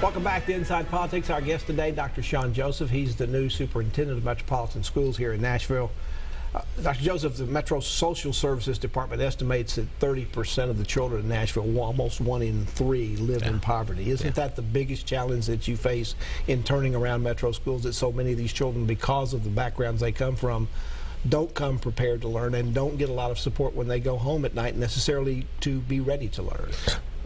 Welcome back to Inside Politics. Our guest today, Dr. Shawn Joseph. He's the new superintendent of metropolitan schools here in Nashville. Dr. Joseph, the Metro Social Services Department estimates that 30% of the children in Nashville, almost 1 in 3, live in poverty. Isn't that the biggest challenge that you face in turning around Metro schools, that so many of these children, because of the backgrounds they come from, don't come prepared to learn and don't get a lot of support when they go home at night necessarily to be ready to learn?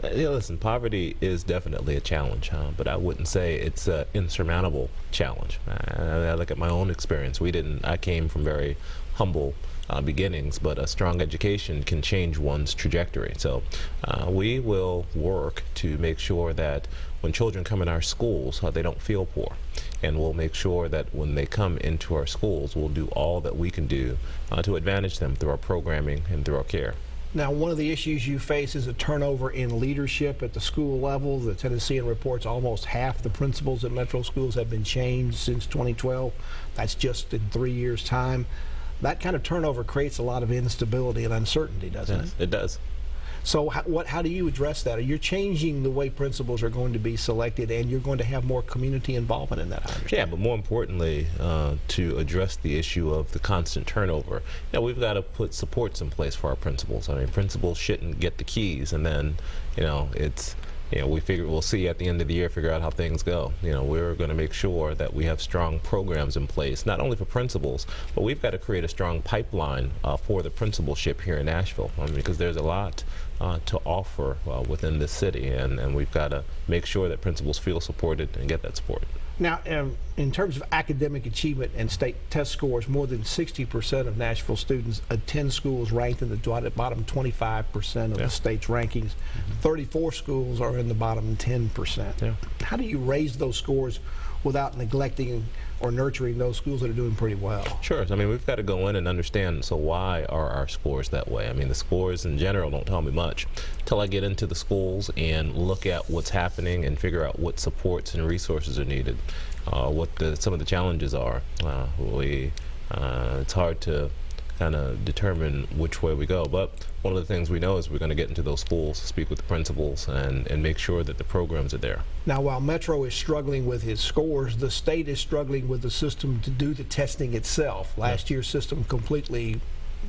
Yeah, listen, poverty is definitely a challenge, but I wouldn't say it's an insurmountable challenge. I look at my own experience. I came from very humble beginnings, but a strong education can change one's trajectory. So we will work to make sure that when children come in our schools, they don't feel poor. And we'll make sure that when they come into our schools, we'll do all that we can do to advantage them through our programming and through our care. Now, one of the issues you face is a turnover in leadership at the school level. The Tennessean reports almost half the principals at Metro schools have been changed since 2012. That's just in 3 years' time. That kind of turnover creates a lot of instability and uncertainty, doesn't it? It does. So how do you address that? You're changing the way principals are going to be selected, and you're going to have more community involvement in that, I understand. Yeah, but more importantly, to address the issue of the constant turnover, we've got to put supports in place for our principals. I mean, principals shouldn't get the keys and then, we'll see at the end of the year, figure out how things go. We're going to make sure that we have strong programs in place, not only for principals, but we've got to create a strong pipeline for the principalship here in Nashville, because there's a lot to offer within this city, and we've got to make sure that principals feel supported and get that support. Now, in terms of academic achievement and state test scores, more than 60% of Nashville students attend schools ranked in the bottom 25% of the state's rankings. 34 schools are in the bottom 10%. How do you raise those scores without neglecting or nurturing those schools that are doing pretty well? Sure. I mean, we've got to go in and understand, so why are our scores that way? I mean, the scores in general don't tell me much until I get into the schools and look at what's happening and figure out what supports and resources are needed, what some of the challenges are. It's hard to kind of determine which way we go, but one of the things we know is we're going to get into those schools, speak with the principals, and make sure that the programs are there. Now, while Metro is struggling with his scores, the state is struggling with the system to do the testing itself. Last year's system completely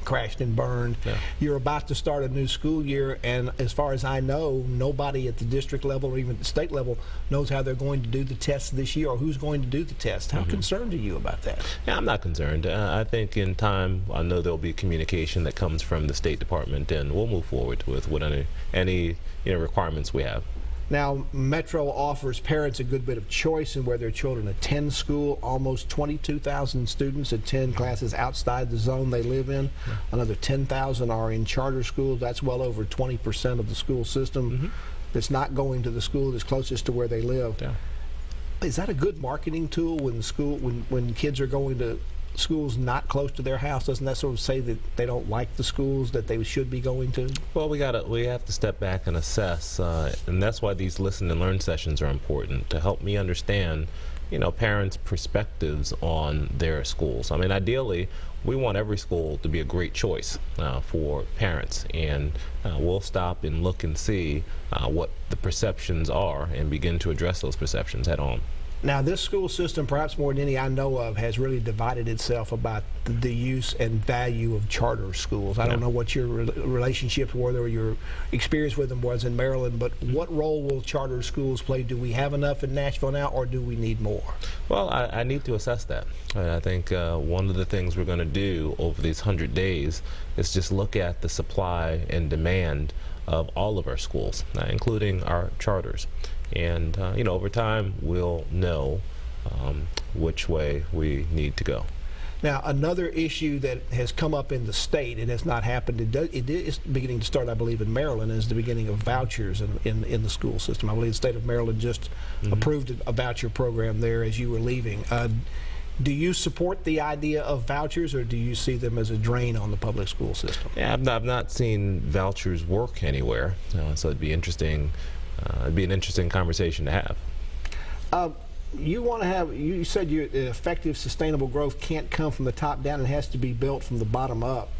crashed and burned. You're about to start a new school year, and as far as I know, nobody at the district level or even at the state level knows how they're going to do the tests this year or who's going to do the test. How concerned are you about that? Yeah, I'm not concerned. I think in time, I know there'll be communication that comes from the State Department, and we'll move forward with any requirements we have. Now, Metro offers parents a good bit of choice in where their children attend school. Almost 22,000 students attend classes outside the zone they live in. Another 10,000 are in charter schools. That's well over 20% of the school system that's not going to the school that's closest to where they live. Is that a good marketing tool when kids are going to schools not close to their house? Doesn't that sort of say that they don't like the schools that they should be going to? Well, we have to step back and assess, and that's why these listen and learn sessions are important, to help me understand parents' perspectives on their schools. I mean, ideally, we want every school to be a great choice for parents, and we'll stop and look and see what the perceptions are and begin to address those perceptions head on. Now, this school system, perhaps more than any I know of, has really divided itself about the use and value of charter schools. I don't know what your relationships were or your experience with them was in Maryland, but what role will charter schools play? Do we have enough in Nashville now, or do we need more? Well, I need to assess that. I think one of the things we're going to do over these 100 days is just look at the supply and demand of all of our schools, including our charters. And over time, we'll know which way we need to go. Now, another issue that has come up in the state, it has not happened, it is beginning to start, I believe, in Maryland, is the beginning of vouchers in the school system. I believe the state of Maryland just approved a voucher program there as you were leaving. Do you support the idea of vouchers, or do you see them as a drain on the public school system? Yeah, I've not seen vouchers work anywhere, so it'd be interesting. It'd be an interesting conversation to have. You said your effective, sustainable growth can't come from the top down; it has to be built from the bottom up.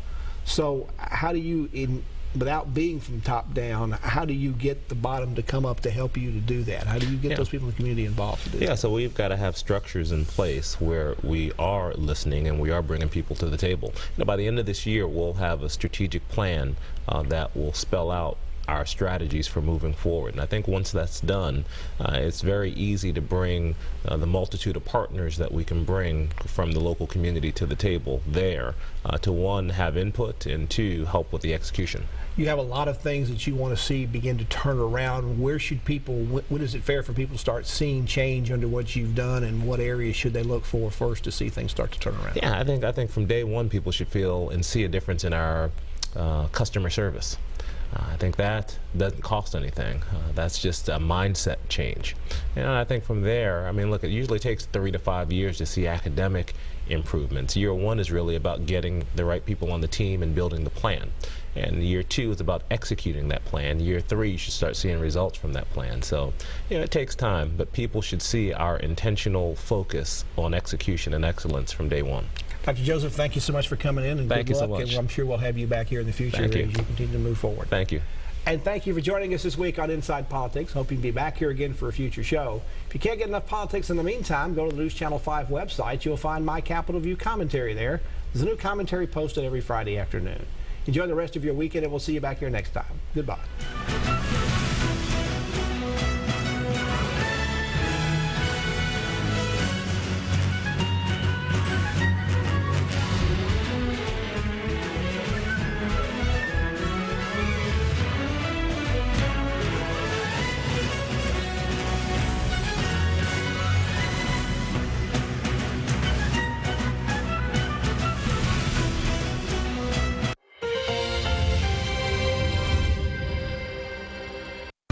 So, how do you without being from top down, how do you get the bottom to come up to help you to do that? How do you get those people in the community involved to do that? So we've got to have structures in place where we are listening and we are bringing people to the table. By the end of this year, we'll have a strategic plan that will spell out our strategies for moving forward. And I think once that's done, it's very easy to bring the multitude of partners that we can bring from the local community to the table there to, one, have input, and two, help with the execution. You have a lot of things that you want to see begin to turn around. Where should people, when is it fair for people to start seeing change under what you've done, and what areas should they look for first to see things start to turn around? Yeah, I think from day one, people should feel and see a difference in our customer service. I think that doesn't cost anything. That's just a mindset change. And I think from there, I mean, look, it usually takes 3 to 5 years to see academic improvements. Year one is really about getting the right people on the team and building the plan. And year two is about executing that plan. Year three, you should start seeing results from that plan. So, it takes time, but people should see our intentional focus on execution and excellence from day one. Dr. Joseph, thank you so much for coming in, and thank good you luck. so much. And I'm sure we'll have you back here in the future as you continue to move forward. Thank you. And thank you for joining us this week on Inside Politics. Hope you can be back here again for a future show. If you can't get enough politics in the meantime, go to the News Channel 5 website. You'll find my Capitol View commentary there. There's a new commentary posted every Friday afternoon. Enjoy the rest of your weekend, and we'll see you back here next time. Goodbye.